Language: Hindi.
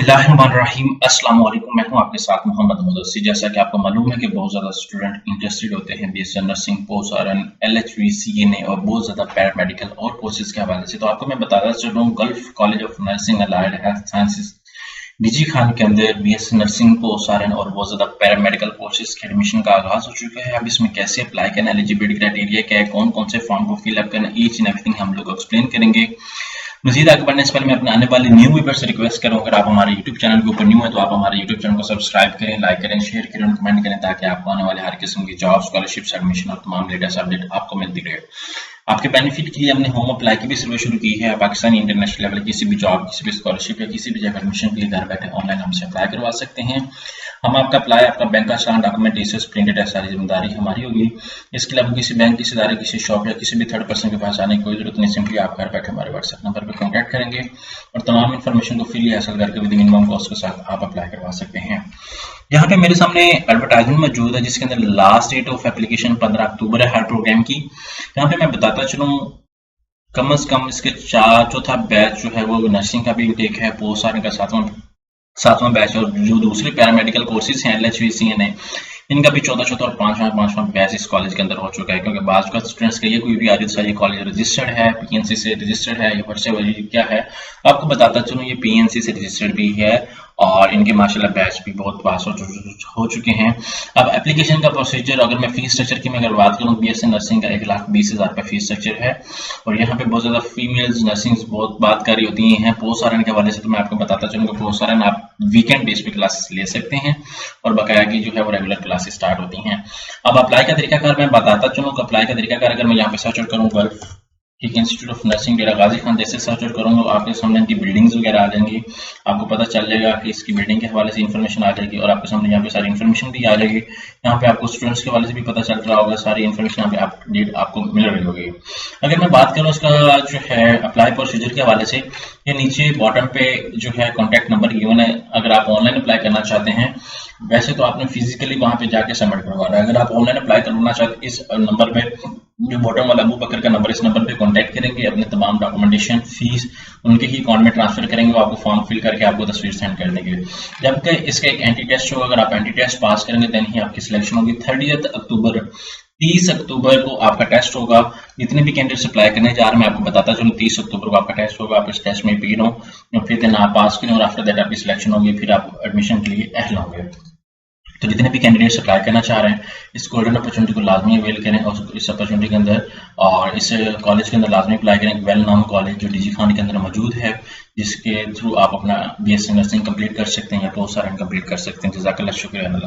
बिस्मिल्लाहिर्रहमानिर्रहीम। अस्सलाम वालेकुम। मैं हूं आपके साथ मोहम्मद मुदस्सिर। जैसा कि आपको मालूम है कि बहुत ज़्यादा स्टूडेंट इंटरेस्टेड होते हैं BSc nursing, post RN, LHV, CNA और बहुत ज़्यादा पैरामेडिकल और कोर्सेज के हवाले से। तो आपको मैं बताता चलूँ, gulf college of nursing allied health sciences DG Khan के अंदर बीएससी नर्सिंग, पोस्ट आरएन और बहुत ज़्यादा पैरामेडिकल कोर्सेज के एडमिशन का आगाज़ हो चुका है। अब इसमें कैसे अप्लाई करना, एलिजिबिलिटी क्राइटेरिया क्या है, कौन कौन से फॉर्म को फिलअप करना, ईच एंड एवरीथिंग हम लोग एक्सप्लेन करेंगे। मजीद आगे बढ़ने से पहले मैं अपने आने वाले न्यू व्यूअर्स से रिक्वेस्ट करूँ, अगर आप हमारे यूट्यूब चैनल के ऊपर न्यू है तो आप हमारे यूट्यूब चैनल को सब्सक्राइब करें, लाइक करें, शेयर करें और कमेंट करें, ताकि आपको आने वाले हर किस्म की जॉब, स्कॉलरशिप, एडमिशन और तमाम लेटेस्ट अपडेट आपको मिलती रहे। आपके बेनिफिट के लिए हमने होम अप्लाई की भी सर्विस शुरू की है। पाकिस्तानी इंटरनेशनल लेवल किसी भी जॉब, किसी भी स्कॉलरशिप या किसी भी जगह एडमिशन के लिए घर बैठे ऑनलाइन हमसे अप्लाई करवा सकते हैं। हम आपका अप्लाई, आपका बैंक का चालान, डॉक्यूमेंट, डिटेल्स प्रिंटेड है, सारी जिम्मेदारी हमारी होगी। इसके अलावा किसी बैंक, किसी इदारे, किसी शॉप या किसी भी थर्ड पर्सन के पास जाने की कोई जरूरत नहीं। सिंपली आप घर बैठे हमारे व्हाट्सएप नंबर पर कॉन्टैक्ट करेंगे और तमाम इन्फॉर्मेशन को फ्री हासिल करके विद मिनिमम कॉस्ट के साथ आप अप्लाई करवा सकते हैं। यहाँ पे मेरे सामने एडवर्टाइजमेंट मौजूद है जिसके अंदर लास्ट डेट ऑफ एप्लीकेशन 15 अक्टूबर है हर प्रोग्राम की। यहाँ पे मैं बताता चलूँ, कम से कम इसके चौथा बैच जो है वो नर्सिंग का भी इंटेक है, पोस्ट आरएन का सातवां बैच, और जो दूसरे पैरामेडिकल कोर्सेज हैं एलएचवी, सीएनए, इनका भी चौथा और पांचवा बैच इस कॉलेज के अंदर हो चुका है। क्योंकि बाद का स्टूडेंट्स का ये कोई भी आदित्य सर ये कॉलेज रजिस्टर्ड है, पीएनसी से रजिस्टर्ड है, ये वर्चुअल क्या है आपको बताता चलूँ, ये पीएनसी से रजिस्टर्ड भी है और इनके माशाल्लाह बैच भी बहुत पास हो चुके हैं। अब एप्लीकेशन का प्रोसीजर, अगर मैं फीस स्ट्रक्चर की मैं अगर बात करूँ, बीएससी नर्सिंग का 1,20,000 रुपये फीस स्ट्रक्चर है और यहाँ पे बहुत ज़्यादा फीमेल्स नर्सिंग बहुत बात कर रही होती हैं। पोस्ट आरएन के हवाले से तो मैं आपको बताता चलूँगा, पोस्ट आरएन आप वीकेंड बेस पे क्लासेस ले सकते हैं और बकाया की जो है वो रेगुलर क्लासेस स्टार्ट होती हैं। अब अप्लाई का तरीकाकार मैं बताता चलूँ, अप्लाई का तरीकाकार अगर मैं यहाँ पे सर्च करूँ गल्फ इंस्टीट्यूट ऑफ नर्सिंग डेरा गाजी खान जैसे सर्च करूंगा, आपके सामने इनकी बिल्डिंग्स वगैरह आ जाएंगी। आपको पता चल जाएगा कि इसकी बिल्डिंग के हवाले से इन्फॉर्मेशन आ जाएगी और आपके सामने यहाँ पे सारी इन्फॉर्मेशन भी आ जाएगी। यहाँ पे आपको स्टूडेंट्स के हवाले से भी पता चल रहा होगा, सारी इन्फॉर्मेशन यहाँ पे अपडेट आपको मिल रही होगी। अगर मैं बात करूँ इसका जो है अप्लाई प्रोसीजर के हवाले से, ये नीचे बॉटम पे जो है कॉन्टैक्ट नंबर गिवन है। अगर आप ऑनलाइन अप्लाई करना चाहते हैं, वैसे तो आपने फिजिकली वहां पे जाके सबमिट करवाना है। अगर आप ऑनलाइन अप्लाई करना चाहते हैं, इस नंबर पे जो बॉटम वाला अबू बकर का नंबर, इस नंबर पे कांटेक्ट करेंगे, अपने तमाम डॉक्यूमेंटेशन, फीस उनके ही अकाउंट में ट्रांसफर करेंगे, वो आपको फॉर्म फिल करके आपको तस्वीर सेंड कर देंगे। जबकि इसका एक एंटी टेस्ट होगा, अगर आप एंटी टेस्ट पास करेंगे देन ही आपकी सिलेक्शन होगी। 30 अक्टूबर को आपका टेस्ट होगा। जितने भी कैंडिडेट्स अप्लाई करने जा रहे हैं मैं आपको बताता चलूँ, 30 अक्टूबर को आपका टेस्ट होगा। आप इस टेस्ट में अपीयर हो, फिर दिन आप पास करें और आफ्टर दैट आपकी सिलेक्शन होगी, फिर आप एडमिशन के लिए अहल होंगे। तो जितने भी कैंडिडेट्स अप्लाई करना चाह रहे हैं, इस गोल्डन अपॉर्चुनिटी को लाजमी अवेल करें और इस अपॉर्चुनिटी के अंदर और इस कॉलेज के अंदर लाजमी अप्लाई करें। एक वेल नोन कॉलेज जो डीजी खान के अंदर मौजूद है, जिसके थ्रू आप अपना बीएससी नर्सिंग कंप्लीट कर सकते हैं या पोस्ट आरएन कंप्लीट कर सकते हैं। जज़ाकल्लाह, शुक्रिया।